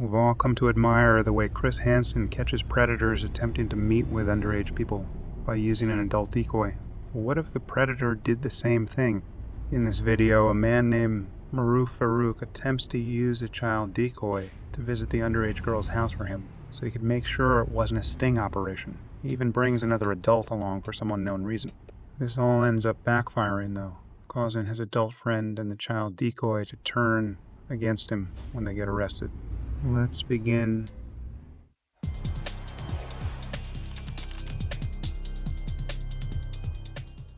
We've all come to admire the way Chris Hansen catches predators attempting to meet with underage people by using an adult decoy. What if the predator did the same thing? In this video, a man named Maroof Farooq attempts to use a child decoy to visit the underage girl's house for him, so he could make sure it wasn't a sting operation. He even brings another adult along for some unknown reason. This all ends up backfiring, though, causing his adult friend and the child decoy to turn against him when they get arrested. Let's begin.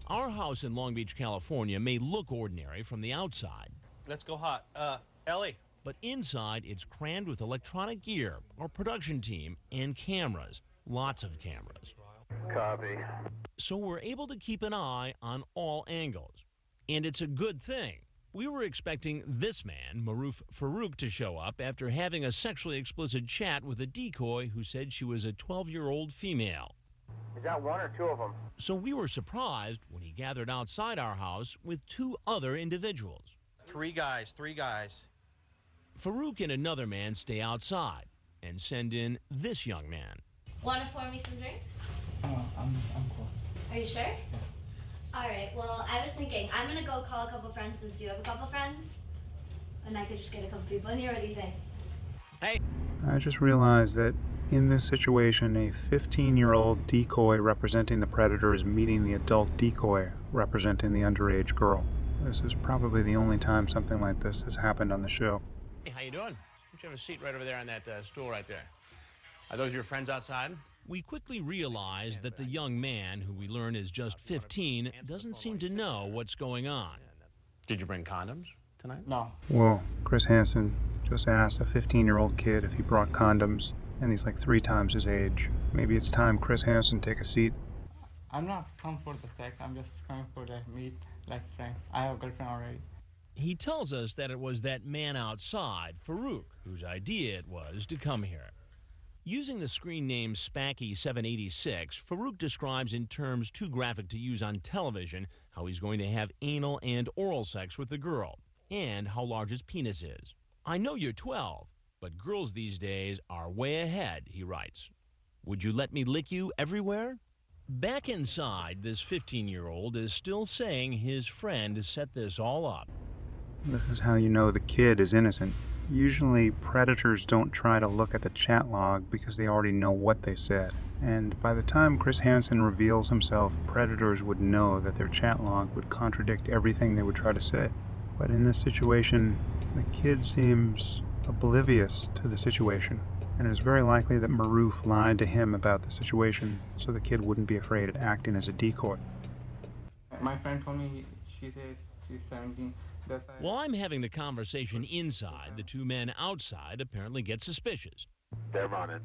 Our house in Long Beach, California may look ordinary from the outside. Let's go hot. Ellie. But inside, it's crammed with electronic gear, our production team, and cameras. Lots of cameras. Copy. So we're able to keep an eye on all angles. And it's a good thing. We were expecting this man, Maroof Farooq, to show up after having a sexually explicit chat with a decoy who said she was a 12-year-old female. Is that one or two of them? So we were surprised when he gathered outside our house with two other individuals. Three guys. Farooq and another man stay outside and send in this young man. Want to pour me some drinks? I'm cool. Are you sure? Yeah. All right, well, I was thinking, I'm going to go call a couple friends since you have a couple friends. And I could just get a couple people in here. What do you think? Hey! I just realized that in this situation, a 15-year-old decoy representing the predator is meeting the adult decoy representing the underage girl. This is probably the only time something like this has happened on the show. Hey, how you doing? Why don't you have a seat right over there on that stool right there? Are those your friends outside? We quickly realized that the young man, who we learn is just 15, doesn't seem to know what's going on. Did you bring condoms tonight? No. Well, Chris Hansen just asked a 15-year-old kid if he brought condoms, and he's like 3 times his age. Maybe it's time Chris Hansen take a seat. I'm not come for the sex. I'm just coming for the meet, like friend. I have a girlfriend already. He tells us that it was that man outside, Farooq, whose idea it was to come here. Using the screen name Spacky786, Farooq describes in terms too graphic to use on television how he's going to have anal and oral sex with the girl, and how large his penis is. I know you're 12, but girls these days are way ahead, he writes. Would you let me lick you everywhere? Back inside, this 15-year-old is still saying his friend set this all up. This is how you know the kid is innocent. Usually, predators don't try to look at the chat log because they already know what they said. And by the time Chris Hansen reveals himself, predators would know that their chat log would contradict everything they would try to say. But in this situation, the kid seems oblivious to the situation. And it is very likely that Maroof lied to him about the situation so the kid wouldn't be afraid of acting as a decoy. My friend told me she said she's 17. While I'm having the conversation inside, the two men outside apparently get suspicious. They're running.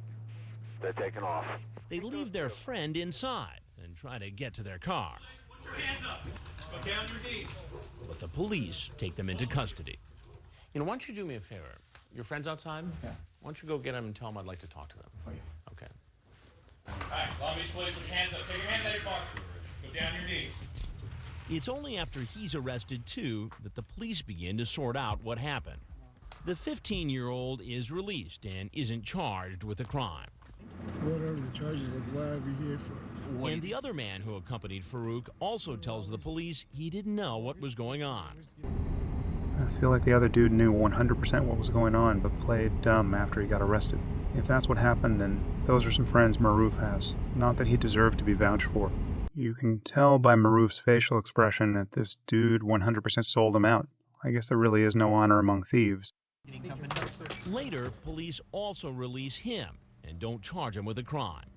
They're taking off. They leave their friend inside and try to get to their car. Put your hands up. Go down your knees. But the police take them into custody. You know, why don't you do me a favor? Your friends outside? Yeah. Why don't you go get them and tell them I'd like to talk to them? Oh, yeah. Okay. All right, Long Beach police, put your hands up. Take your hands out of your pocket. Go down your knees. It's only after he's arrested, too, that the police begin to sort out what happened. The 15-year-old is released and isn't charged with a crime. Whatever the charges, like, why are we here for? And the other man who accompanied Farooq also tells the police he didn't know what was going on. I feel like the other dude knew 100% what was going on, but played dumb after he got arrested. If that's what happened, then those are some friends Maroof has. Not that he deserved to be vouched for. You can tell by Maroof's facial expression that this dude 100% sold him out. I guess there really is no honor among thieves. Later, police also release him and don't charge him with a crime.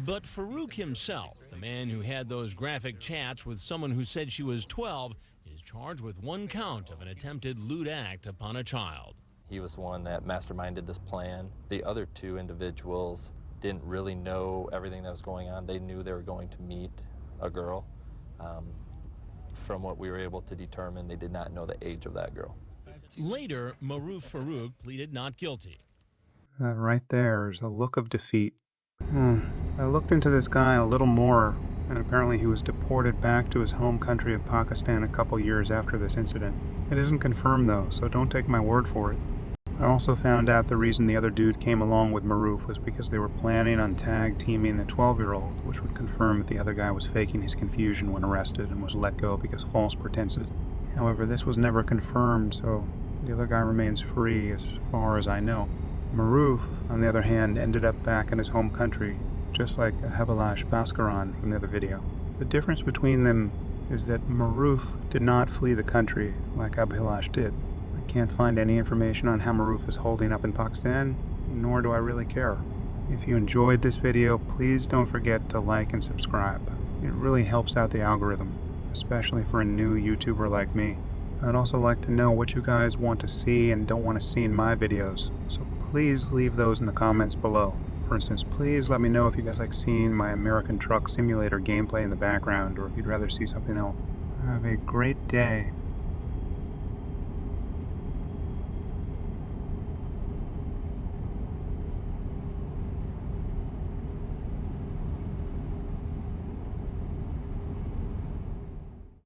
But Farooq himself, the man who had those graphic chats with someone who said she was 12, is charged with 1 count of an attempted lewd act upon a child. He was the one that masterminded this plan. The other 2 individuals didn't really know everything that was going on. They knew they were going to meet a girl. From what we were able to determine, they did not know the age of that girl. Later, Maroof Farooq pleaded not guilty. That right there is a look of defeat. I looked into this guy a little more, and apparently he was deported back to his home country of Pakistan a couple years after this incident. It isn't confirmed though, so don't take my word for it. I also found out the reason the other dude came along with Maroof was because they were planning on tag teaming the 12-year-old, which would confirm that the other guy was faking his confusion when arrested and was let go because of false pretenses. However, this was never confirmed, so the other guy remains free as far as I know. Maroof, on the other hand, ended up back in his home country, just like Abhilash Bhaskaran from the other video. The difference between them is that Maroof did not flee the country like Abhilash did. I can't find any information on how Maroof is holding up in Pakistan, nor do I really care. If you enjoyed this video, please don't forget to like and subscribe. It really helps out the algorithm, especially for a new YouTuber like me. I'd also like to know what you guys want to see and don't want to see in my videos, so please leave those in the comments below. For instance, please let me know if you guys like seeing my American Truck Simulator gameplay in the background, or if you'd rather see something else. Have a great day.